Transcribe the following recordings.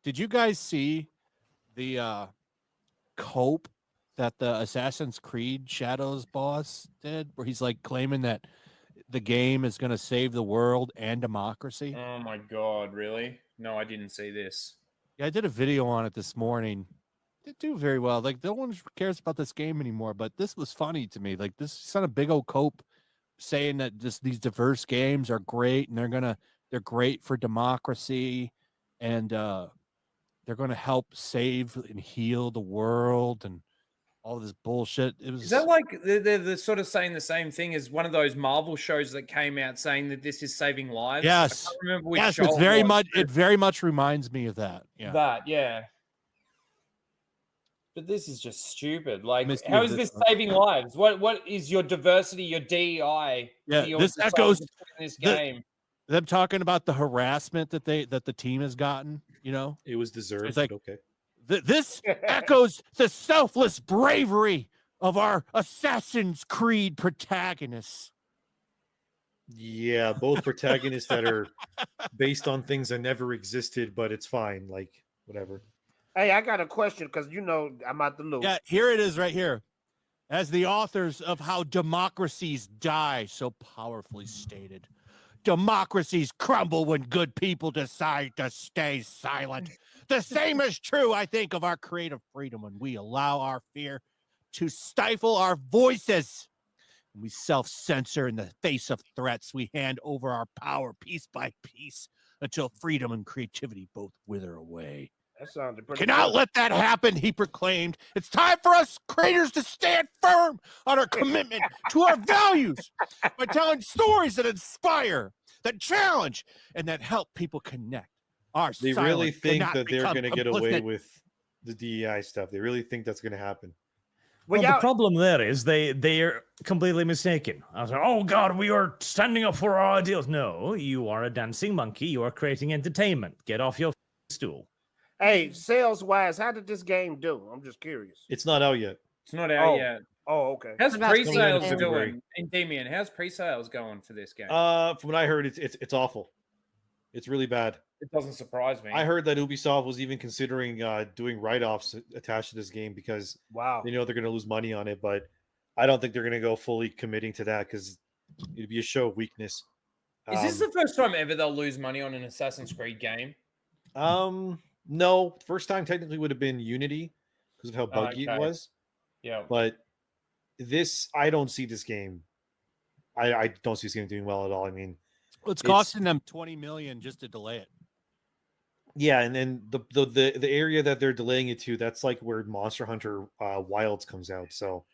Did you guys see the cope that the Assassin's Creed Shadows boss did, where he's like claiming that the game is going to save the world and democracy? Oh my god, really? No, I didn't see this. Yeah, I did a video on it this morning. Didn't do very well. Like, no one cares about this game anymore, but this was funny to me. Like, this son of big old cope saying that these diverse games are great and they're great for democracy, and they're gonna help save and heal the world and all this bullshit. It Is that was like they're sort of saying the same thing as one of those Marvel shows that came out saying that this is saving lives? I yes, can't remember which yes. show It's it very was. much. It very much reminds me of that. Yeah. That, yeah. But this is just stupid. Like, Let me see how if is this this one- saving lives? What is your diversity, your DEI Yeah, that you're this deciding echoes to put in this the- game? them talking about the harassment that the team has gotten. You know, It was deserved. It's like- but okay. this echoes the selfless bravery of our Assassin's Creed protagonists. Yeah, both protagonists that are based on things that never existed, but it's fine. Like, whatever. Hey, I got a question because I'm out the loop. Yeah, here it is right here. As the authors of How Democracies Die so powerfully stated, democracies crumble when good people decide to stay silent. The same is true, I think, of our creative freedom when we allow our fear to stifle our voices. When we self-censor in the face of threats, we hand over our power piece by piece until freedom and creativity both wither away. That sounded pretty Cannot good. let that happen, he proclaimed. It's time for us creators to stand firm on our commitment to our values by telling stories that inspire, that challenge, and that help people connect. They really silence think cannot that they're become going to get away complicit. with the DEI stuff. They really think that's going to happen. Well, the y'all, problem there is they're completely mistaken. I was like, oh God, we are standing up for our ideals. No, you are a dancing monkey. You are creating entertainment. Get off your stool. hey, sales wise, how did this game do? I'm just curious. It's not out yet. It's not out Oh. yet. Oh, okay. How's What about pre-sales February? doing? And Damien, how's pre-sales going for this game? From what I heard, it's awful. It's really bad. It doesn't surprise me. I heard that Ubisoft was even considering doing write-offs attached to this game because Wow. they know they're going to lose money on it. But I don't think they're going to go fully committing to that because it'd be a show of weakness. Is this the first time ever they'll lose money on an Assassin's Creed game? No, first time technically would have been Unity because of how buggy Okay. it was. Yeah. But this, I don't see this game. I don't see this game doing well at all. I mean, It's costing them $20 million just to delay it. yeah, and then the area that they're delaying it to, that's like where Monster Hunter Wilds comes out. So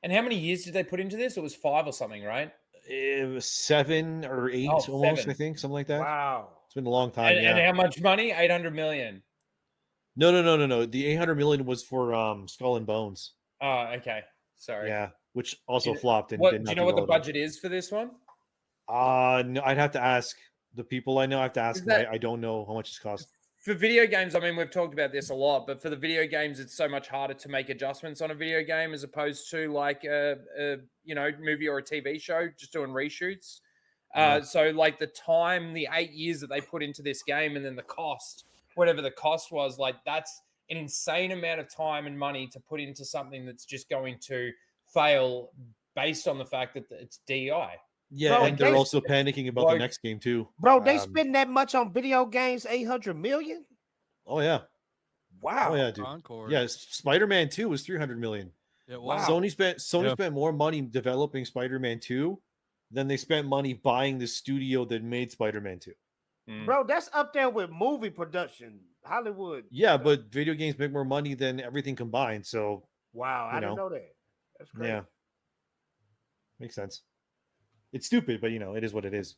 And how many years did they put into this? It was 5 or something, right? it was 7 or 8 Oh, almost, 7. I think, something like that. Wow. It's been a long time. And how much money? 800 million. No. The 800 million was for Skull and Bones. Oh, okay. Sorry. Yeah, which also Do you- flopped and What, did do not you know what the well at all. budget is for this one? No, I'd have to ask the people I know. I have to ask Is them. that- I don't know how much it's cost. For video games, I mean, we've talked about this a lot, but for the video games, it's so much harder to make adjustments on a video game as opposed to like a movie or a TV show just doing reshoots. Yeah. So like the time, the 8 years that they put into this game, and then the cost, whatever the cost was, like that's an insane amount of time and money to put into something that's just going to fail based on the fact that it's DEI. Yeah, Bro, and they're they- also panicking about the Like- next game too. Bro, they Um, spend that much on video games, 800 million? Oh yeah, Wow. oh yeah, dude. Concord. Yeah, Spider-Man 2 was 300 million. It Wow. was. Sony Yeah. spent more money developing Spider-Man 2 than they spent money buying the studio that made Spider-Man 2. Bro, that's up there with movie production. Hollywood. Yeah, but video games make more money than everything combined, so Wow, I you didn't know. know that. That's crazy. yeah. Makes sense. It's stupid, but it is what it is.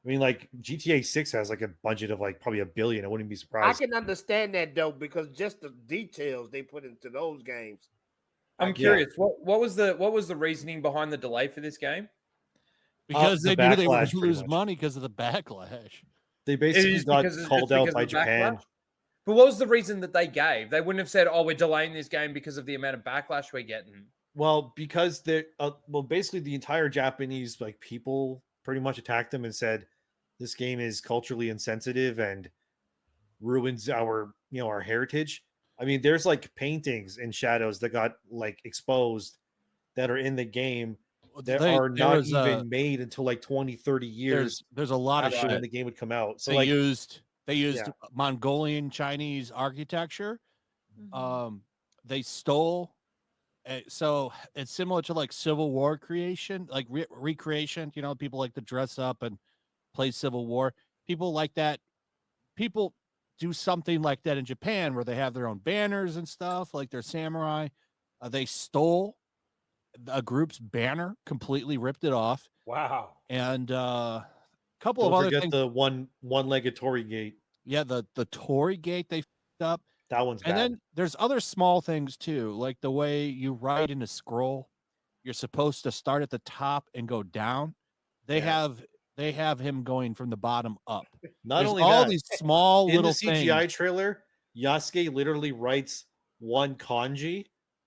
I mean, like GTA 6 has like a budget of like probably $1 billion. I wouldn't be I surprised. can understand that though, because just the details they put into those games. I'm Yeah. curious. What was the reasoning behind the delay for this game? Because the they knew they were backlash, going to pretty lose much. money because of the backlash. They basically is got because it's called just out because by of the Japan. backlash? But what was the reason that they gave? They wouldn't have said, "Oh, we're delaying this game because of the amount of backlash we're getting." Well, because they're basically the entire Japanese like people pretty much attacked them and said this game is culturally insensitive and ruins our our heritage. I mean, there's like paintings and shadows that got like exposed that are in the game that are not even made until like 20, 30 years there's a lot of after when shit. the game would come out. So They like used Yeah. Mongolian Chinese architecture. Mhm. They stole. So it's similar to like Civil War creation, like recreation. You know, people like to dress up and play Civil War. People like that. People do something like that in Japan where they have their own banners and stuff, like their samurai. They stole a group's banner, completely ripped it off, Wow. and a couple don't of other forget things. the one-legged Tory gate. Yeah, the Tory gate they fucked up. That one's And bad. then there's other small things too, like the way you write in a scroll. You're supposed to start at the top and go down. They have him going from the bottom up. Not There's only all that, these small in little the CGI things. trailer, Yasuke literally writes one kanji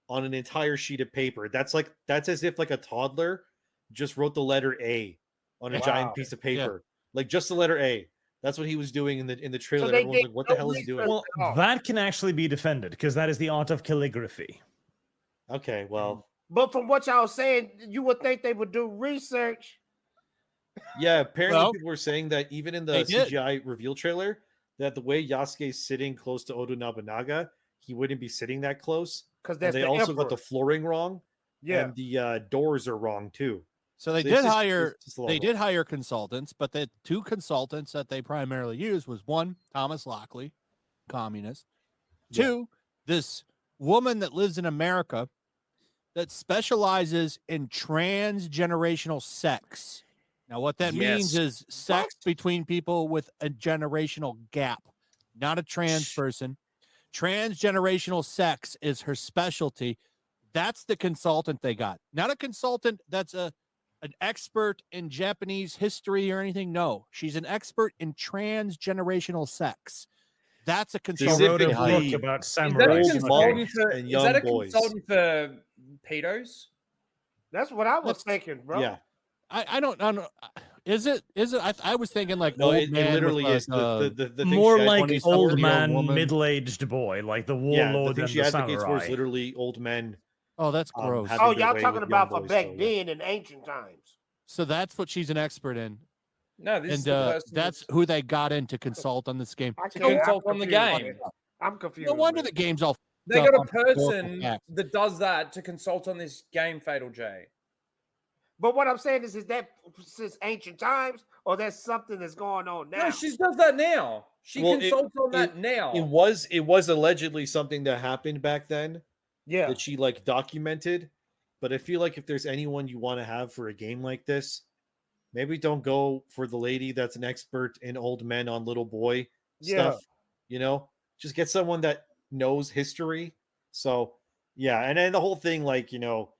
on an entire sheet of paper. That's as if like a toddler just wrote the letter A on a Wow. giant piece of paper. Like just the letter A. That's what he was doing in the trailer. they Everyone's did like, what no the hell is he doing? research. Well, that can actually be defended because that is the art of calligraphy. Okay, well, But from what y'all saying, you would think they would do research. yeah, apparently Well, people were saying that even in the they did. CGI reveal trailer, that the way Yasuke's sitting close to Oda Nobunaga, he wouldn't be sitting that close. Because And that's they the also emperor. got the flooring wrong. Yeah. And the doors are wrong too. So they So did it's just- hire it's just a lot they of did hire consultants, but the two consultants that they primarily used was one, Thomas Lockley, communist. Yeah. Two, this woman that lives in America that specializes in transgenerational sex. Now, what that means is sex between people with a generational gap, not a trans person. Transgenerational sex is her specialty. That's the consultant they got. Not a consultant that's an expert in Japanese history or anything. No, she's an expert in transgenerational sex. That's a She consultant. wrote a they hired. book about Is that samurai. a Old consultant monks for? and Is young that a boys. consultant for pedos? That's what I was That's- thinking, bro. Yeah. I don't know. Is it? I was thinking like No, old it man literally with, is. The thing More she like advocates old for- man, woman. middle-aged boy, like the Yeah, the warlord thing and she the advocates for is samurai. literally old men. Oh, that's gross. having Oh, their y'all way talking with about young for boys, back so, yeah. then in ancient times. So that's what she's an expert in, No, this is and the person. that's who they got in to consult on this game. I To can't- consult I'm on the confused, game. man. I'm confused. No wonder man. the game's all. They up got a on historical person facts. that does that to consult on this game, Fatal J. But what I'm saying is that since ancient times, or that's something that's going on now? No, she does that now. She Well, consults on that now. It was allegedly something that happened back then yeah. that she like documented. But I feel like if there's anyone you want to have for a game like this, maybe don't go for the lady that's an expert in old men on little boy Yeah. stuff. You know, just get someone that knows history. So yeah, and then the whole thing, like, you know,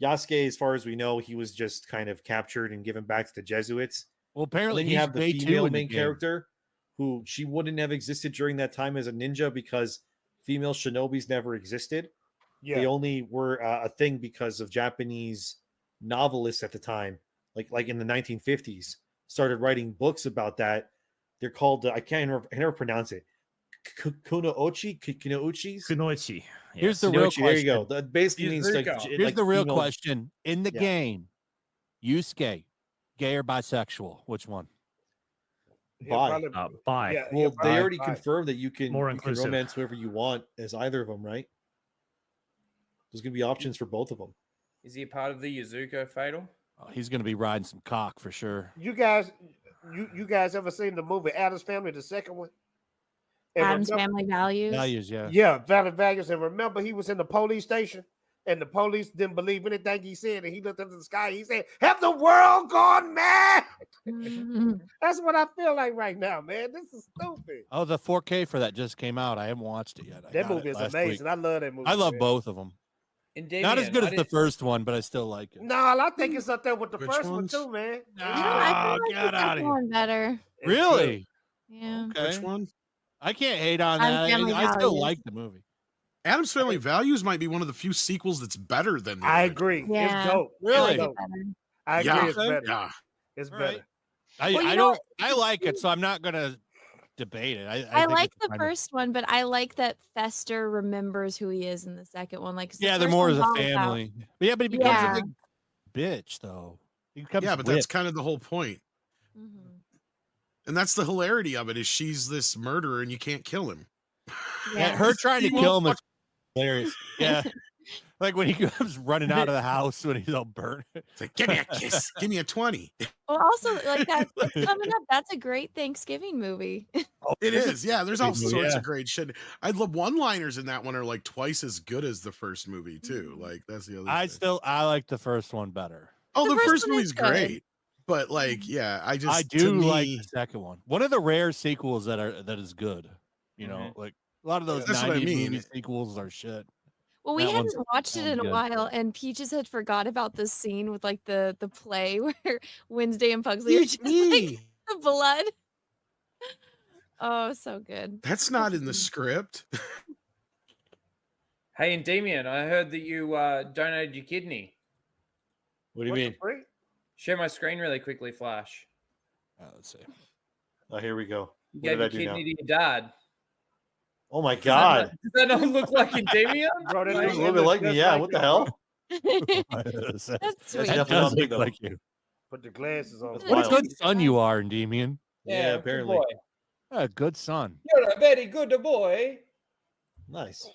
Yasuke, as far as we know, he was just kind of captured and given back to the Jesuits. Well, And apparently then you he's have the day 2 female in the main game. character, who she wouldn't have existed during that time as a ninja because female shinobis never existed. Yeah. They only were a thing because of Japanese novelists at the time, like in the 1950s, started writing books about that. They're called I never pronounce it. Kunoichi. Kunoichi. Here's the yes. real Kunoichi, there you go. question. That basically means like Yuzuka. Here's like the real female- question in the Yeah. game: Yusuke, gay or bisexual? Which one? He'll Bi. probably- Bi. yeah, Well, he'll they probably already buy it. confirmed that you can More you can inclusive. romance whoever you want as either of them, right? There's gonna be options for both of them. Is he a part of the Yuzuko Fatal? Oh, he's going to be riding some cock for sure. You guys ever seen the movie Addams Family, the second one? And Adam's remember- Family Values. Values, yeah. Yeah, Valid Values. And remember, he was in the police station, and the police didn't believe anything he said, and he looked up to the sky. He said, "Have the world gone mad?" Mhm. That's what I feel like right now, man. This is stupid. Oh, the 4K for that just came out. I haven't watched it yet. I That got it movie is last amazing. week. I love that movie. I love man. both of them. And Not as Damien, good I as the didn't- first one, but I still like it. No, I think it's up there with the Which first ones? one too, man. You know, I feel like get the outta second here. one better. It's Really? Yeah. Okay. Which one? I can't hate on I'm that. Family I still Values. like the movie. Adam's Family Values might be one of the few sequels that's better than the I original. agree. Yeah. It's dope. Really? It's dope. Better. I agree. Yeah. It's better. Yeah. It's All right. better. I Well, you I know don't. I like it, so I'm not gonna debated. I think like it's the kind of- first one, but I like that Fester remembers who he is in the second one. Like, 'cause the Yeah, they're first more one's as a all about- family. But yeah, but he becomes Yeah. a big bitch though. He becomes Yeah, but that's whipped. kind of the whole point. Mhm. And that's the hilarity of it is she's this murderer and you can't kill him. Yeah, Yeah. her trying to He kill him won't is hilarious. Yeah. Like when he comes running out of the house when he's all burnt. It's like, give me a kiss. Give me a 20. Well, also, like that it's coming up. That's a great Thanksgiving movie. It is. Yeah, there's all Great movie, sorts yeah. of great shit. I love one-liners in that one are like twice as good as the first movie, too. Like, that's the other thing. I like the first one better. Oh, The the first first one is movie's good. great. But like, yeah, I I to do like me, the second one. One of the rare sequels that is good. You know, like a lot of those That's what I 90s mean. movie sequels are shit. Well, we That one's- hadn't watched it that in a one's while, and Peaches had forgot about the scene with like the play where Wednesday and Pugsley are Eat just like me. the blood. Oh, so good. That's not in the script. Hey, Endymion, I heard that you donated your kidney. What do you mean? Free? Share my screen really quickly, Flash. Let's see. Oh, here we go. You What gave did I your do kidney now? to your dad. Oh my Does god. that not look like Endymion? Bro, that Like, Looks a nigga little bit looks like me. just Yeah, like what the you, hell? That's That's sweet. definitely does not me, look though. like you. Put the glasses on. That's What a wild. good son you are, Endymion. Yeah, good apparently. boy. A good son. You're a very good boy. Nice.